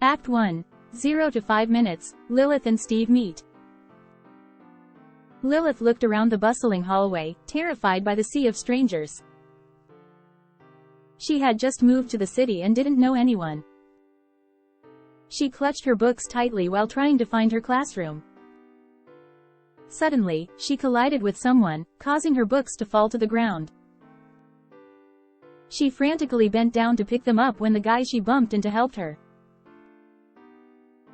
Act 1. 0 to 5 minutes, Lilith and Steve meet. Lilith looked around the bustling hallway, terrified by the sea of strangers. She had just moved to the city and didn't know anyone. She clutched her books tightly while trying to find her classroom. Suddenly, she collided with someone, causing her books to fall to the ground. She frantically bent down to pick them up when the guy she bumped into helped her.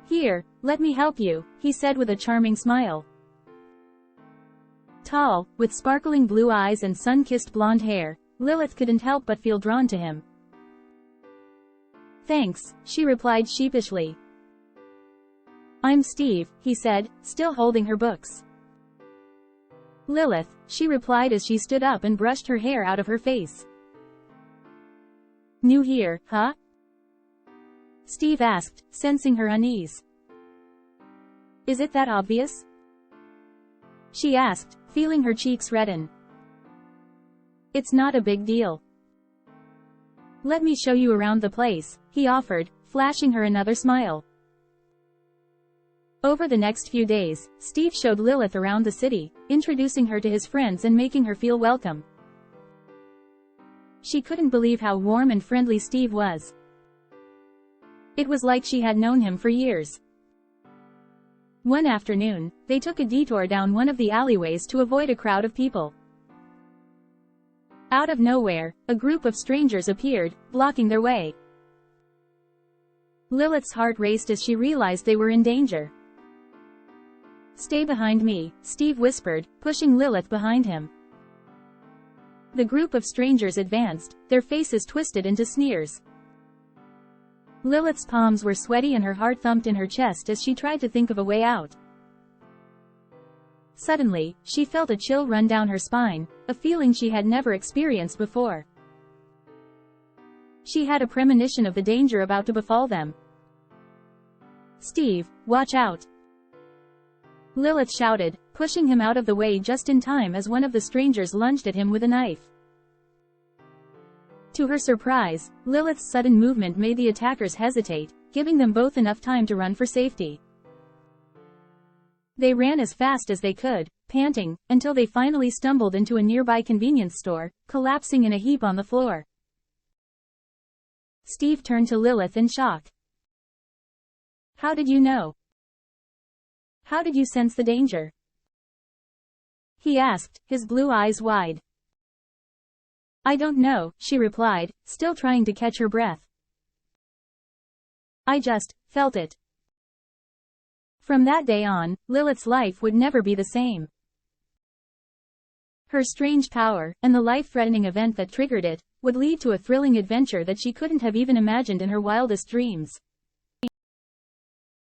"Here, let me help you," he said with a charming smile. Tall, with sparkling blue eyes and sun-kissed blonde hair, Lilith couldn't help but feel drawn to him. "Thanks," she replied sheepishly. "I'm Steve," he said, still holding her books. "Lilith," she replied as she stood up and brushed her hair out of her face. "New here, huh?" Steve asked, sensing her unease. "Is it that obvious?" she asked, feeling her cheeks redden. "It's not a big deal. Let me show you around the place," he offered, flashing her another smile. Over the next few days, Steve showed Lilith around the city, introducing her to his friends and making her feel welcome. She couldn't believe how warm and friendly Steve was. It was like she had known him for years. One afternoon, they took a detour down one of the alleyways to avoid a crowd of people. Out of nowhere, a group of strangers appeared, blocking their way. Lilith's heart raced as she realized they were in danger. "Stay behind me," Steve whispered, pushing Lilith behind him. The group of strangers advanced, their faces twisted into sneers. Lilith's palms were sweaty and her heart thumped in her chest as she tried to think of a way out. Suddenly, she felt a chill run down her spine, a feeling she had never experienced before. She had a premonition of the danger about to befall them. "Steve, watch out!" Lilith shouted, pushing him out of the way just in time as one of the strangers lunged at him with a knife. To her surprise, Lilith's sudden movement made the attackers hesitate, giving them both enough time to run for safety. They ran as fast as they could, panting, until they finally stumbled into a nearby convenience store, collapsing in a heap on the floor. Steve turned to Lilith in shock. "How did you know? How did you sense the danger?" he asked, his blue eyes wide. "I don't know," she replied, still trying to catch her breath. "I just felt it." From that day on, Lilith's life would never be the same. Her strange power, and the life-threatening event that triggered it, would lead to a thrilling adventure that she couldn't have even imagined in her wildest dreams.